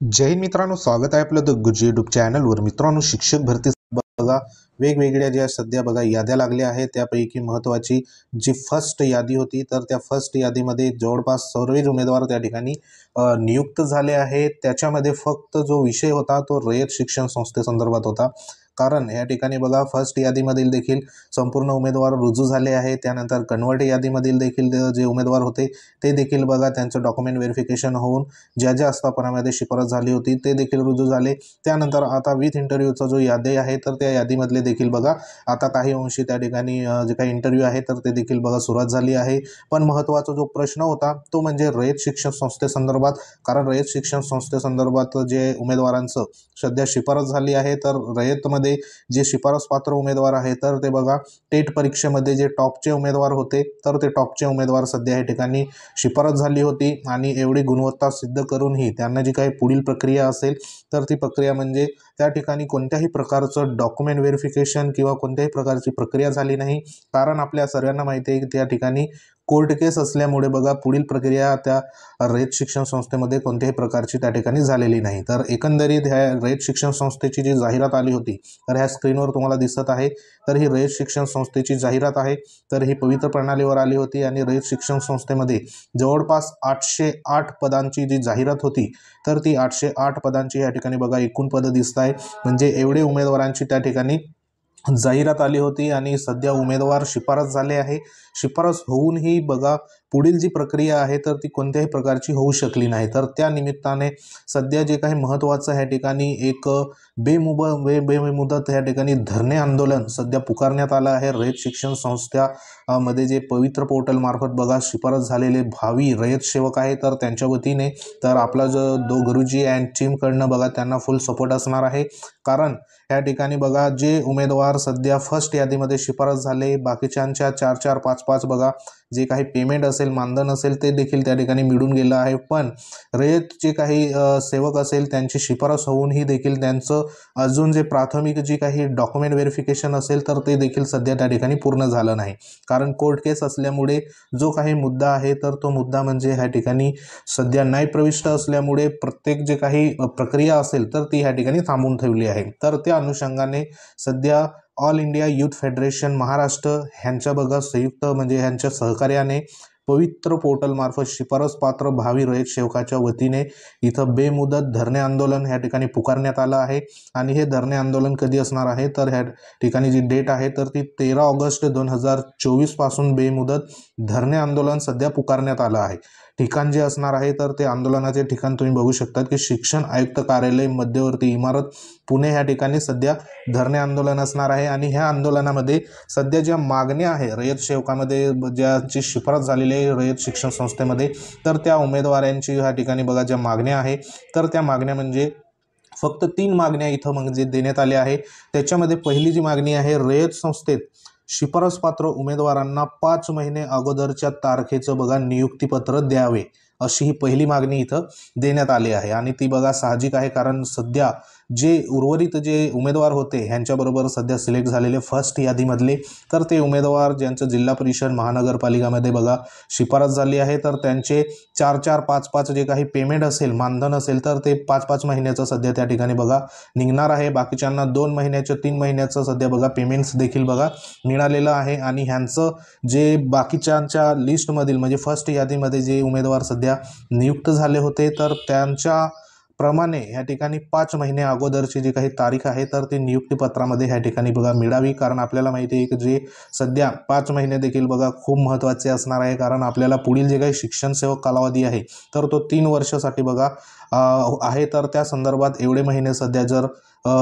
जय हिंद मित्रांनो, स्वागत आहे आपलं द गुज यूट्यूब चॅनलवर। मित्रांनो, शिक्षक भरती बघा वेगवेगळ्या ज्या सध्या बघा याद्या लागल्या आहेत, त्यापैकी महत्त्वाची जी फर्स्ट यादी होती, तर त्या फर्स्ट यादीमध्ये जवळपास सर्वच उमेदवार त्या ठिकाणी नियुक्त झाले आहेत। त्याच्यामध्ये फक्त जो विषय होता तो रयत शिक्षण संस्थेसंदर्भात होता। कारण या ठिकाणी बघा फर्स्ट यादीमधील देखील संपूर्ण उमेदवार रुजू झाले आहेत। त्यानंतर कन्वर्ट यादीमधील देखील जे उमेदवार होते ते देखील बघा त्यांचं डॉक्युमेंट व्हेरिफिकेशन होऊन ज्या ज्या आस्थापनामध्ये शिफारस झाली होती ते देखील रुजू झाले। त्यानंतर आता विथ इंटरव्ह्यूचा जो यादी आहे, तर त्या यादीमधले देखील बघा आता काही अंशी त्या ठिकाणी जे काही इंटरव्ह्यू आहे तर ते देखील बघा सुरुवात झाली आहे। पण महत्त्वाचा जो प्रश्न होता तो म्हणजे रयत शिक्षण संस्थेसंदर्भात। कारण रयत शिक्षण संस्थेसंदर्भात जे उमेदवारांचं सध्या शिफारस झाली आहे, तर रयतमध्ये जे शिफारस पात्र उमेदवार आहे तर ते बघा टेट परीक्षेमध्ये जे टॉपचे उमेदवार होते तर ते टॉपचे उमेदवार सध्या या ठिकाणी शिफारस झाली होती। आणि एवढी गुणवत्ता सिद्ध करूनही त्यांना जी काही पुढील प्रक्रिया असेल तर ती प्रक्रिया म्हणजे त्या ठिकाणी कोणत्याही प्रकारचं डॉक्युमेंट व्हेरिफिकेशन किंवा कोणत्याही प्रकारची प्रक्रिया झाली नाही। कारण आपल्या सर्वांना माहिती आहे की त्या ठिकाणी कोर्ट केस असल्यामुळे बघा पुढील प्रक्रिया त्या रयत शिक्षण संस्थेमध्ये कोणत्याही प्रकारची त्या ठिकाणी झालेली नाही। तर एकंदरीत ह्या रयत शिक्षण संस्थेची जी जाहिरात आली होती, तर ह्या स्क्रीनवर तुम्हाला दिसत आहे, तर ही रयत शिक्षण संस्थेची जाहिरात आहे। तर ही पवित्र प्रणालीवर आली होती आणि रयत शिक्षण संस्थेमध्ये जवळपास 808 पदांची जी जाहिरात होती, तर ती 808 पदांची या ठिकाणी बघा एकूण पदं दिसत आहे। म्हणजे एवढे उमेदवारांची त्या ठिकाणी जाहिरात आली होती आणि सध्या उमेदवार शिफारस झाले आहे। शिफारस होऊनही बघा पुढील जी प्रक्रिया आहे तर ती कोणत्याही प्रकारची होऊ शकली नाही। तर त्या निमित्ताने सध्या जे काही महत्त्वाचं ह्या ठिकाणी एक बेमुदत ह्या ठिकाणी धरणे आंदोलन सध्या पुकारण्यात आलं आहे। रयत शिक्षण संस्था मध्ये जे पवित्र पोर्टल मार्फत बघा शिफारस झालेले भावी रयत सेवक आहे, तर त्यांच्या वतीने तर आपला जो गुरुजी अँड टीमकडनं बघा त्यांना फुल सपोर्ट असणार आहे। कारण या ठिकाणी बघा जे उमेदवार सध्या फर्स्ट यादीमध्ये शिफारस झाले, बाकीच्यांच्या 4-4, 5-5 बघा जे काही पेमेंट असेल, मानधन असेल ते देखील त्या ठिकाणी मिळून गेलं आहे। पण रयत जे काही सेवक असेल त्यांची शिफारस होऊनही देखील त्यांचं अजून जे प्राथमिक जी काही डॉक्युमेंट व्हेरिफिकेशन असेल तर ते देखील सध्या त्या ठिकाणी पूर्ण झालं नाही। कारण कोर्ट केस असल्यामुळे जो काही मुद्दा आहे तर तो मुद्दा म्हणजे ह्या ठिकाणी सध्या न्याय प्रविष्ट असल्यामुळे प्रत्येक जे काही प्रक्रिया असेल तर ती ह्या ठिकाणी थांबवून ठेवली आहे। तर त्या अनुषंगाने सध्या all India youth federation Maharashtra ह्यांच्या बघा संयुक्त म्हणजे ह्यांच्या सहकार्याने पवित्र पोर्टल मार्फत शिफारस पात्र भावी रयत सेवकाच्या वतीने इथं बेमुदत धरणे आंदोलन ह्या ठिकाणी पुकारण्यात आलं आहे। आणि हे धरणे आंदोलन कधी असणार आहे, तर ह्या ठिकाणी जी डेट आहे तर ती 13 ऑगस्ट 2024 पासून बेमुदत धरणे आंदोलन सध्या पुकारण्यात आलं आहे। ठिकाण जे असणार आहे तर ते आंदोलनाचे ठिकाण तुम्ही बघू शकता की शिक्षण आयुक्त कार्यालय मध्यवर्ती इमारत पुणे ह्या ठिकाणी सध्या धरणे आंदोलन असणार आहे। आणि ह्या आंदोलनामध्ये सध्या ज्या मागण्या आहे रयत सेवकामध्ये ज्याची शिफारस झालेली आहे रयत शिक्षण संस्थेमध्ये, तर त्या उमेदवारांची ह्या ठिकाणी बघा ज्या मागण्या आहे तर त्या मागण्या म्हणजे फक्त 3 मागण्या इथं म्हणजे देण्यात आल्या आहे। त्याच्यामध्ये पहिली जी मागणी आहे, रयत संस्थेत शिफारस पात्र उमेदवारांना 5 महिने अगोदरच्या तारखेचं बघा नियुक्तीपत्र द्यावे, अशी ही पहिली मागणी इथं देण्यात आली आहे। आणि ती बघा साहजिक आहे, कारण सध्या जे उर्वरित जे उमेदवार होते ह्यांच्याबरोबर सध्या सिलेक्ट झालेले फर्स्ट यादीमधले तर ते उमेदवार ज्यांचं जिल्हा परिषद महानगरपालिकामध्ये बघा शिफारस झाली आहे, तर त्यांचे 4-4, 5-5 जे काही पेमेंट असेल, मानधन असेल तर ते 5-5 महिन्याचं सध्या त्या ठिकाणी बघा निघणार आहे। बाकीच्यांना 2 महिन्याचं 3 महिन्याचं सध्या बघा पेमेंट्स देखील बघा मिळालेलं आहे। आणि ह्यांचं जे बाकीच्यांच्या लिस्टमधील म्हणजे फर्स्ट यादीमध्ये जे उमेदवार सध्या नियुक्त झाले होते तर त्यांच्या प्रमाणे ह्या ठिकाणी 5 महिने अगोदरची जी काही तारीख आहे तर ती नियुक्तीपत्रामध्ये ह्या ठिकाणी बघा मिळावी। कारण आपल्याला माहिती आहे की जे सध्या 5 महिने देखील बघा खूप महत्त्वाचे असणार आहे। कारण आपल्याला पुढील जे काही शिक्षण सेवक कालावधी आहे तर तो 3 वर्षासाठी बघा आहे। तर त्या संदर्भात एवढे महिने सध्या जर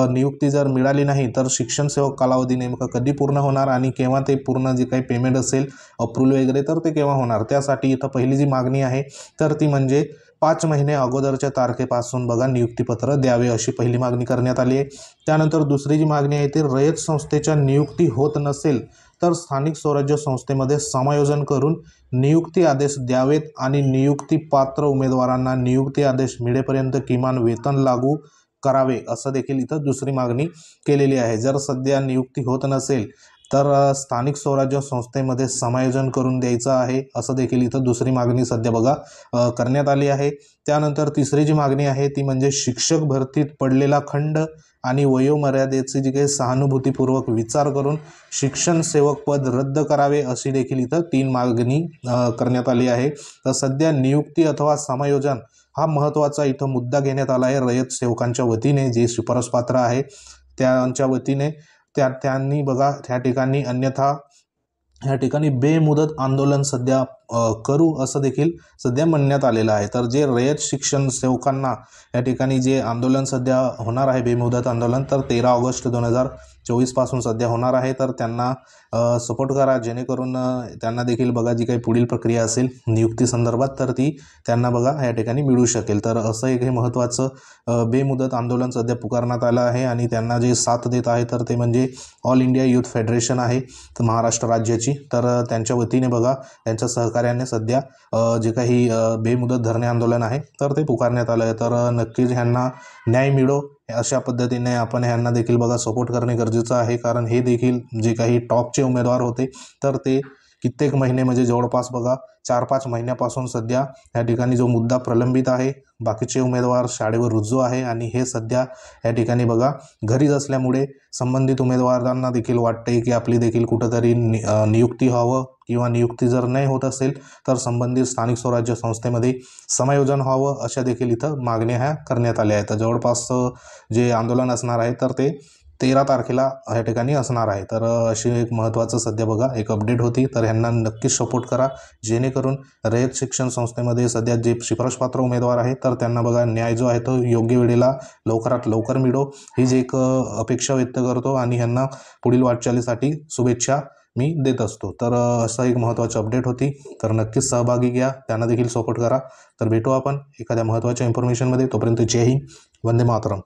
नियुक्ती जर मिळाली नाही तर शिक्षण सेवक कालावधी नेमका कधी पूर्ण होणार आणि केव्हा ते पूर्ण जे काही पेमेंट असेल अप्रूव्हल वगैरे तर ते केव्हा होणार। त्यासाठी इथं पहिली जी मागणी आहे तर ती म्हणजे 5 महिने अगोदरच्या तारखेपासून बघा नियुक्तीपत्र द्यावे, अशी पहिली मागणी करण्यात आली आहे। त्यानंतर दुसरी जी मागणी आहे ती रयत संस्थेच्या नियुक्ती होत नसेल तर स्थानिक स्वराज्य संस्थेमध्ये समायोजन करून नियुक्ती आदेश द्यावेत आणि नियुक्ती पात्र उमेदवारांना नियुक्ती आदेश मिळेपर्यंत किमान वेतन लागू करावे, असं देखील इथं दुसरी मागणी केलेली आहे। जर सध्या नियुक्ती होत नसेल तर स्थानिक स्वराज्य संस्थेमध्ये समायोजन करून द्यायचं आहे, असं देखील इथं दुसरी मागणी सध्या बघा करण्यात आली आहे. त्यानंतर तिसरी जी मागणी आहे ती म्हणजे शिक्षक भरतीत पडलेला खंड आणि वयोमर्यादेची जी काही सहानुभूतीपूर्वक विचार करून शिक्षण सेवक पद रद्द करावे, अशी देखील इथं 3 मागणी करण्यात आली आहे. तर सध्या नियुक्ती अथवा समायोजन हा महत्त्वाचा इथं मुद्दा घेण्यात आला आहे रयत सेवकांच्या वतीने, जे शिफारस पात्र आहे त्यांच्या वतीने. त्यांनी बघा त्या ठिकाणी अन्यथा ह्या ठिकाणी बेमुदत आंदोलन सध्या करू, असं देखील सध्या म्हणण्यात आलेलं आहे. तर जे रयत शिक्षण सेवकांना या ठिकाणी जे आंदोलन सध्या होणार आहे बेमुदत आंदोलन, तर 13 ऑगस्ट 2024 पासून सध्या होणार आहे. तर त्यांना सपोर्ट करा, जेणेकरून त्यांना देखील बघा जी काही पुढील प्रक्रिया असेल नियुक्ती संदर्भात तर ती त्यांना बघा या ठिकाणी मिळू शकेल. तर असं एक हे महत्त्वाचं बेमुदत आंदोलन सध्या पुकारण्यात आलं आहे आणि त्यांना जे साथ देत आहे तर ते म्हणजे ऑल इंडिया यूथ फेडरेशन आहे तर महाराष्ट्र राज्याची. तर त्यांच्या वतीने बघा त्यांच्या सहकार्याने सध्या जे काही बेमुदत धरणे आंदोलन आहे तर ते पुकारण्यात आलं आहे. तर नक्कीच ह्यांना न्याय मिळो अशा पद्धतीने आपण ह्यांना देखील बघा सपोर्ट करणे गरजेचं आहे, कारण हे देखील जे काही टॉपचे उमेदवार होते तर ते कित्येक महिने म्हणजे जवळपास बघा 4-5 महिन्यापासून सध्या या ठिकाणी जो मुद्दा प्रलंबित आहे, बाकीचे उमेदवार शाळेवर रुजू आहे आणि हे सध्या या ठिकाणी बघा घरीच असल्यामुळे संबंधित उमेदवारांना देखील वाटते की आपली देखील कुठंतरी नियुक्ती व्हावं किंवा नियुक्ती जर नाही होत असेल तर संबंधित स्थानिक स्वराज्य संस्थेमध्ये समायोजन व्हावं, अशा देखील इथं मागण्या ह्या करण्यात आल्या आहेत. तर जवळपास जे आंदोलन असणार आहे तर ते 13 तारखेला या ठिकाणी असणार आहे. तर अशी एक महत्त्वाचं सध्या बघा एक अपडेट होती. तर ह्यांना नक्कीच सपोर्ट करा, जेणेकरून रयत शिक्षण संस्थेमध्ये सध्या जे शिफारसपात्र उमेदवार आहे तर त्यांना बघा न्याय जो आहे तो योग्य वेळेला लवकरात लवकर मिळो, ही जी एक अपेक्षा व्यक्त करतो आणि ह्यांना पुढील वाटचालीसाठी शुभेच्छा मी देत असतो. तर असं एक महत्त्वाची अपडेट होती. तर नक्कीच सहभागी घ्या, त्यांना देखील सपोर्ट करा. तर भेटू आपण एखाद्या महत्त्वाच्या इन्फॉर्मेशनमध्ये. तोपर्यंत जय हिंद, वंदे मातरम.